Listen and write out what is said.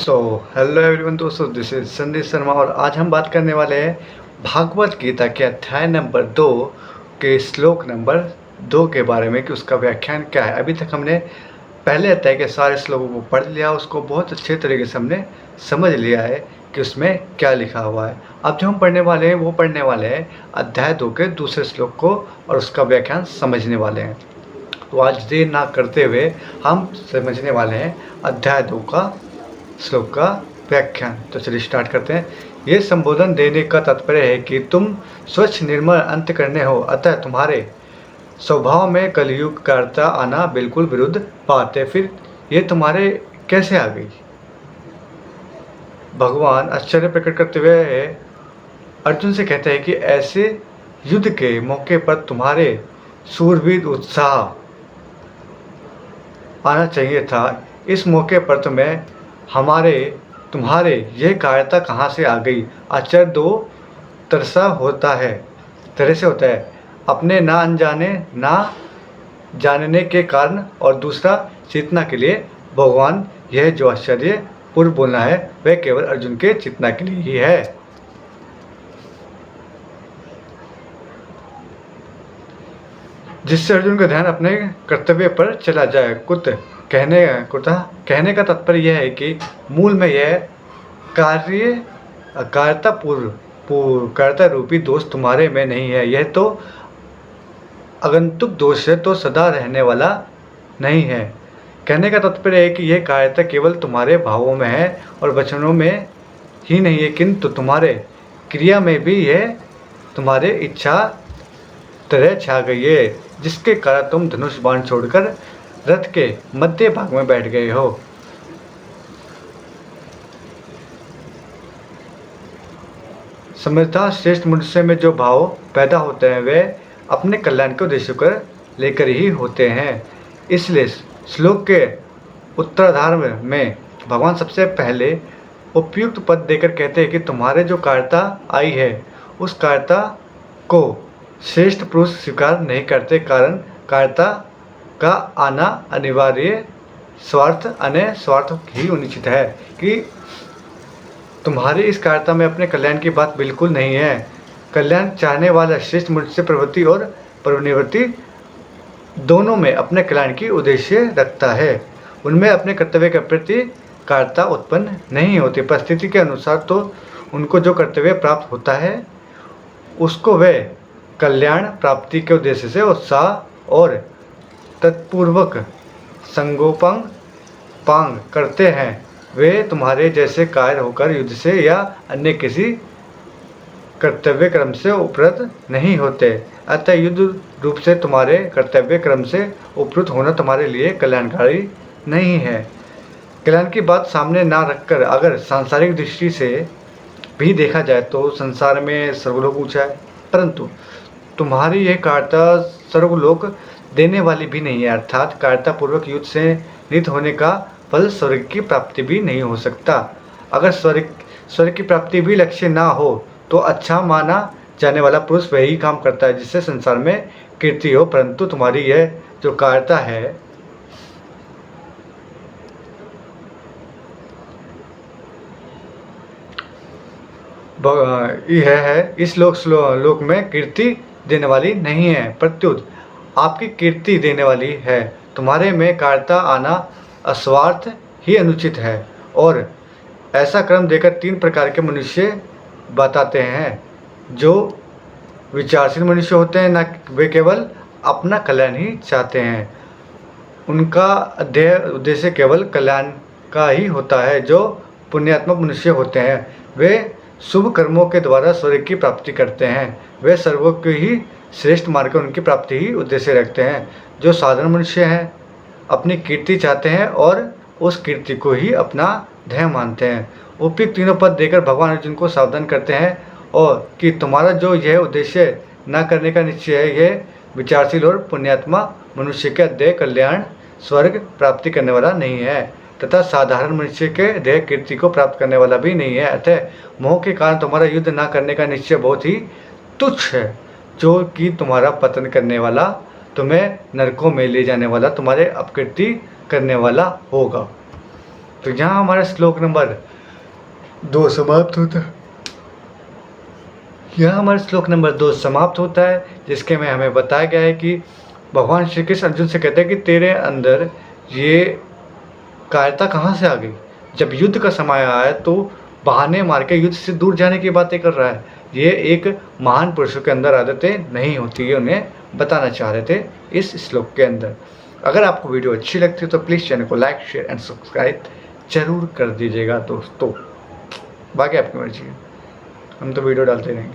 So hello everyone दोस्तों, this is Sandeep Sharma और आज हम बात करने वाले हैं भागवत गीता के अध्याय नंबर 2 के श्लोक नंबर 2 के बारे में कि उसका व्याख्यान क्या है। अभी तक हमने पहले अध्याय के सारे श्लोकों को पढ़ लिया, उसको बहुत अच्छे तरीके से हमने समझ लिया है कि उसमें क्या लिखा हुआ है। अब जो हम पढ़ने वाले हैं वो पढ़ने वाले हैं अध्याय 2 के दूसरे श्लोक को और उसका व्याख्यान समझने वाले हैं। तो आज देर ना करते हुए हम समझने वाले हैं अध्याय 2 का श्लोक का व्याख्यान। तो चलिए स्टार्ट करते हैं। ये संबोधन देने का तात्पर्य है कि तुम स्वच्छ निर्मल अंत करने हो, अतः तुम्हारे स्वभाव में कलयुग करता आना बिल्कुल विरुद्ध बात है। फिर ये तुम्हारे कैसे आ गई? भगवान आश्चर्य प्रकट करते हुए अर्जुन से कहते हैं कि ऐसे युद्ध के मौके पर तुम्हारे सूरवीर उत्साह आना चाहिए था। इस मौके पर तुम्हारे यह कायरता कहाँ से आ गई? आश्चर्य दो तरह से होता है, अपने ना अनजाने ना जानने के कारण, और दूसरा चेतना के लिए। भगवान यह जो आश्चर्य पूर्व बोलना है वह केवल अर्जुन के चेतना के लिए ही है। जिससे अर्जुन का ध्यान अपने कर्तव्य पर चला जाए। कहने का तात्पर्य यह है कि मूल में यह कायरता रूपी दोष तुम्हारे में नहीं है। यह तो आगंतुक दोष है, तो सदा रहने वाला नहीं है। कहने का तात्पर्य है कि यह कायरता केवल तुम्हारे भावों में है और वचनों में ही नहीं है, किंतु तुम्हारे क्रिया में भी यह तुम्हारे इच्छा तरह छा गई है, जिसके कारण तुम धनुष बाण छोड़कर रथ के मध्य भाग में बैठ गए हो। समझदार श्रेष्ठ मनुष्य में जो भाव पैदा होते हैं वे अपने कल्याण के उद्देश्य को लेकर ही होते हैं। इसलिए श्लोक के उत्तरार्ध में भगवान सबसे पहले उपयुक्त पद देकर कहते हैं कि तुम्हारे जो कायरता आई है उस कायरता को श्रेष्ठ पुरुष स्वीकार नहीं करते, कारण कायरता का आना अनिवार्य स्वार्थ ही उचित है कि तुम्हारी इस कायरता में अपने कल्याण की बात बिल्कुल नहीं है। कल्याण चाहने वाला श्रेष्ठ मनुष्य प्रवृत्ति और प्रवृत्ति दोनों में अपने कल्याण की उद्देश्य रखता है। उनमें अपने कर्तव्य के प्रति कायरता उत्पन्न नहीं होती। परिस्थिति के अनुसार तो उनको जो कर्तव्य प्राप्त होता है उसको वे कल्याण प्राप्ति के उद्देश्य से उत्साह और तत्पूर्वक संगोपांग करते हैं। वे तुम्हारे जैसे कायर होकर युद्ध से या अन्य किसी कर्तव्य क्रम से उपरत नहीं होते। अतः युद्ध रूप से तुम्हारे कर्तव्य क्रम से उपरत होना तुम्हारे लिए कल्याणकारी नहीं है। कल्याण की बात सामने ना रखकर अगर सांसारिक दृष्टि से भी देखा जाए तो संसार में सर्वलोक ऊंचा है, परंतु तुम्हारी यह कायरता सर्वलोक देने वाली भी नहीं है। अर्थात कायरता पूर्वक युद्ध से नित होने का फल स्वर्ग की प्राप्ति भी नहीं हो सकता। अगर स्वर्ग की प्राप्ति भी लक्ष्य ना हो तो अच्छा माना जाने वाला पुरुष वही काम करता है जिससे संसार में कीर्ति हो, परंतु तुम्हारी यह जो कायरता है यह है इस लोक में कीर्ति देने वाली नहीं है, प्रत्युत आपकी कीर्ति देने वाली है। तुम्हारे में कायरता आना अस्वार्थ ही अनुचित है। और ऐसा क्रम देकर 3 प्रकार के मनुष्य बताते हैं। जो विचारशील मनुष्य होते हैं, ना वे केवल अपना कल्याण ही चाहते हैं, उनका उद्देश्य केवल कल्याण का ही होता है। जो पुण्यात्मक मनुष्य होते हैं वे शुभ कर्मों के द्वारा स्वर्ग की प्राप्ति करते हैं। वे सर्वों के ही श्रेष्ठ मार्ग में उनकी प्राप्ति ही उद्देश्य रखते हैं। जो साधारण मनुष्य हैं अपनी कीर्ति चाहते हैं और उस कीर्ति को ही अपना ध्येय मानते हैं। उपयुक्त तीनों पद देकर भगवान अर्जुन को सावधान करते हैं और कि तुम्हारा जो यह उद्देश्य न करने का निश्चय है यह विचारशील और पुण्यात्मा मनुष्य के अध्यय कल्याण स्वर्ग प्राप्ति करने वाला नहीं है, तथा साधारण मनुष्य के ध्येय कीर्ति को प्राप्त करने वाला भी नहीं है। अतः मोह के कारण तुम्हारा युद्ध न करने का निश्चय बहुत ही तुच्छ है, जो कि तुम्हारा पतन करने वाला, तुम्हें नरकों में ले जाने वाला, तुम्हारे अपकीर्ति करने वाला होगा। तो यहाँ हमारा श्लोक नंबर 2 समाप्त होता है। यहाँ हमारा श्लोक नंबर 2 समाप्त होता है, जिसके में हमें बताया गया है कि भगवान श्री कृष्ण अर्जुन से कहते हैं कि तेरे अंदर ये कायरता कहाँ से आ गई। जब युद्ध का समय आया तो बहाने मार के युद्ध से दूर जाने की बातें कर रहा है। ये एक महान पुरुषों के अंदर आदतें नहीं होती, ये उन्हें बताना चाह रहे थे इस श्लोक के अंदर। अगर आपको वीडियो अच्छी लगती है तो प्लीज़ चैनल को लाइक, शेयर एंड सब्सक्राइब जरूर कर दीजिएगा दोस्तों। बाकी आपकी मर्जी है, हम तो वीडियो डालते रहेंगे।